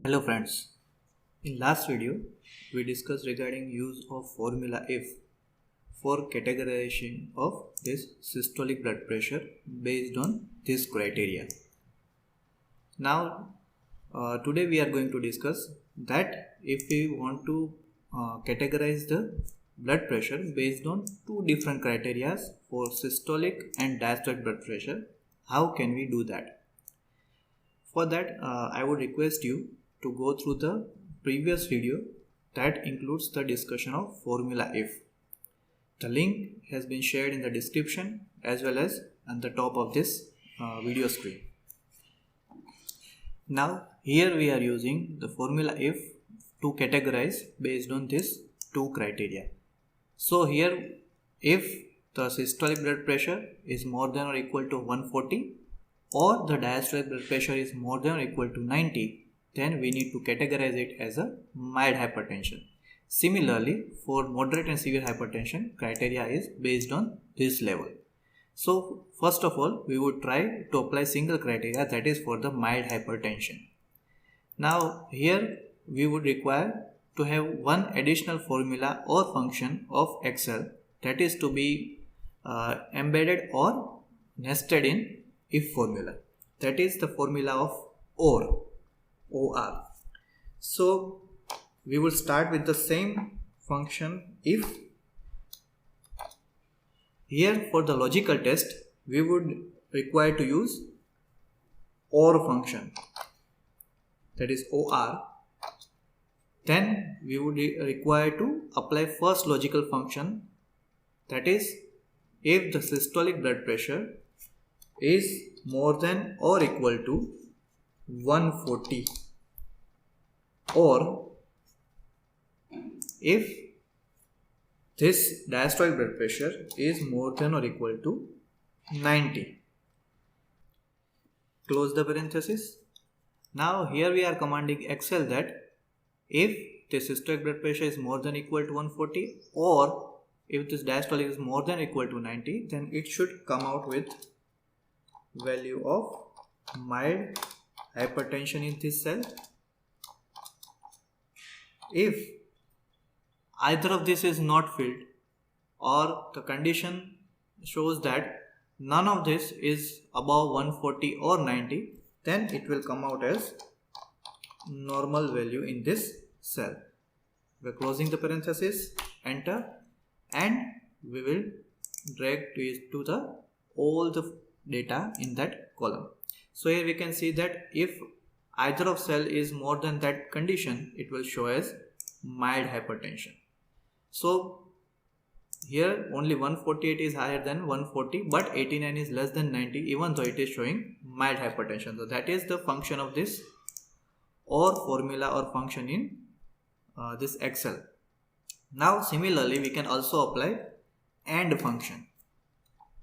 Hello friends. In last video, we discussed regarding use of formula F for categorization of this systolic blood pressure based on this criteria. Now, today we are going to discuss that if we want to categorize the blood pressure based on two different criteria for systolic and diastolic blood pressure, how can we do that? For that, I would request you to go through the previous video that includes the discussion of formula F. The link has been shared in the description as well as on the top of this video screen. Now here we are using the formula F to categorize based on this two criteria. So here if the systolic blood pressure is more than or equal to 140 or the diastolic blood pressure is more than or equal to 90, then we need to categorize it as a mild hypertension. Similarly, for moderate and severe hypertension, criteria is based on this level. So first of all, we would try to apply single criteria, that is for the mild hypertension. Now here we would require to have one additional formula or function of Excel, that is to be embedded or nested in if formula, that is the formula of OR. So we will start with the same function if. Here for the logical test we would require to use OR function, that is OR. Then we would require to apply first logical function, that is if the systolic blood pressure is more than or equal to 140 or if this diastolic blood pressure is more than or equal to 90. Close the parenthesis. Now here we are commanding Excel that if the systolic blood pressure is more than or equal to 140 or if this diastolic is more than or equal to 90, then it should come out with value of mild hypertension in this cell. If either of this is not filled or the condition shows that none of this is above 140 or 90, then it will come out as normal value in this cell. We are closing the parenthesis, enter, and we will drag to the all the data in that column. So here we can see that if either of cell is more than that condition, it will show as mild hypertension. So here only 148 is higher than 140 but 89 is less than 90, even though it is showing mild hypertension. So that is the function of this or formula or function in this Excel. Now similarly we can also apply AND function.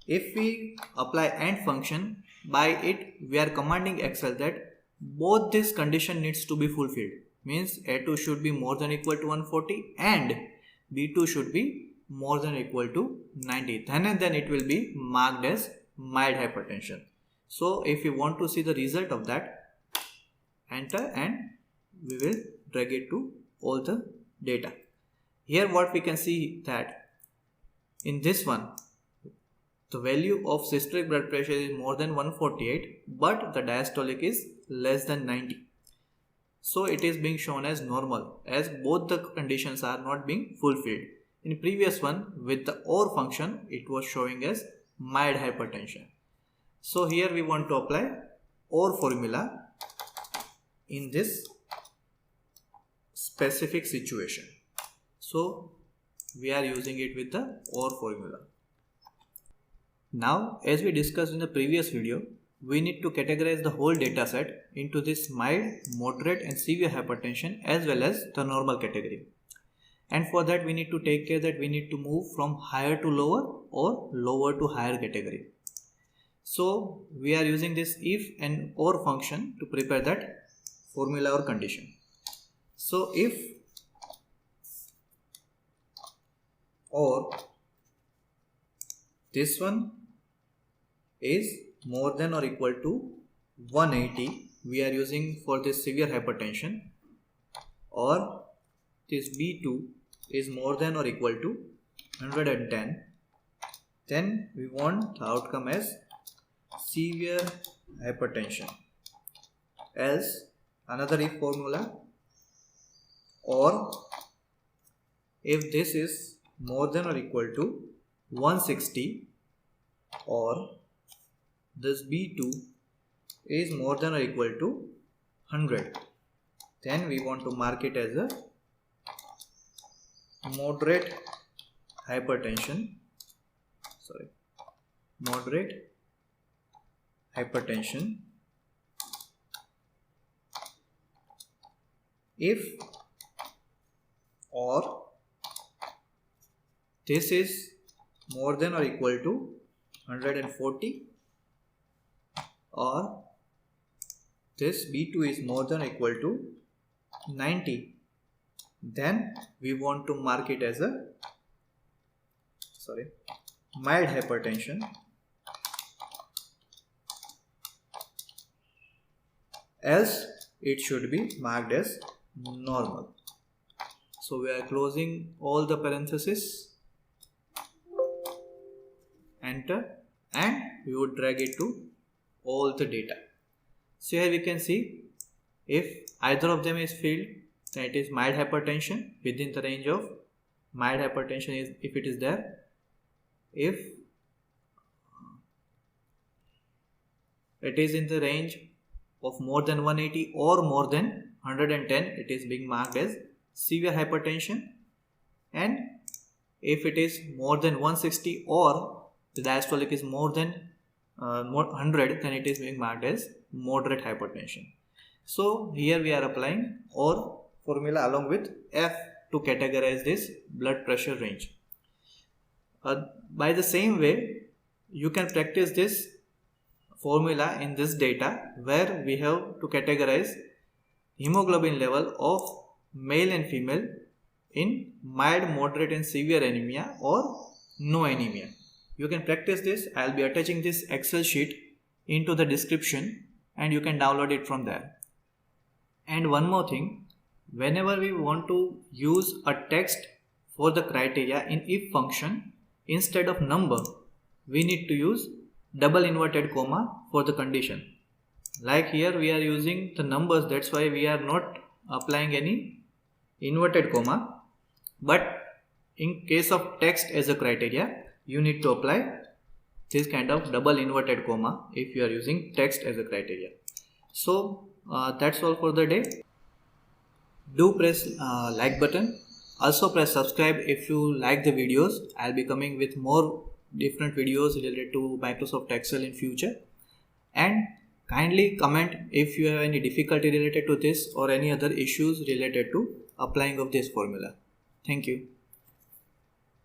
If we apply AND function, by it we are commanding Excel that both this condition needs to be fulfilled. Means A2 should be more than or equal to 140 and B2 should be more than or equal to 90. Then and then it will be marked as mild hypertension. So if you want to see the result of that, enter and we will drag it to all the data. Here what we can see that in this one, the value of systolic blood pressure is more than 148 but the diastolic is less than 90. So it is being shown as normal as both the conditions are not being fulfilled. In previous one with the OR function it was showing as mild hypertension. So here we want to apply OR formula in this specific situation. So we are using it with the OR formula. Now as we discussed in the previous video, we need to categorize the whole data set into this mild, moderate and severe hypertension as well as the normal category. And for that we need to take care that we need to move from higher to lower or lower to higher category. So we are using this if and OR function to prepare that formula or condition. So if or this one is more than or equal to 180 we are using for this severe hypertension, or this B2 is more than or equal to 110, then we want the outcome as severe hypertension. Else, another if formula, or if this is more than or equal to 160, or this B2 is more than or equal to 100, then we want to mark it as a moderate hypertension. Moderate hypertension if or this is more than or equal to 140, or this B2 is more than or equal to 90, then we want to mark it as a mild hypertension. Else it should be marked as normal. So we are closing all the parentheses, enter, and we would drag it to all the data. So here we can see if either of them is filled, then it is mild hypertension. Within the range of mild hypertension is if it is there. If it is in the range of more than 180 or more than 110, it is being marked as severe hypertension. And if it is more than 160 or the diastolic is more than 100, then it is being marked as moderate hypertension. So here we are applying OR formula along with F to categorize this blood pressure range. By the same way, you can practice this formula in this data, where we have to categorize hemoglobin level of male and female in mild, moderate and severe anemia or no anemia. You can practice this. I will be attaching this Excel sheet into the description and you can download it from there. And one more thing, whenever we want to use a text for the criteria in if function, instead of number, we need to use double inverted comma for the condition. Like here we are using the numbers, that's why we are not applying any inverted comma. But in case of text as a criteria, you need to apply this kind of double inverted comma if you are using text as a criteria. So that's all for the day. Do press like button. Also press subscribe if you like the videos. I'll be coming with more different videos related to Microsoft Excel in future. And kindly comment if you have any difficulty related to this or any other issues related to applying of this formula. Thank you.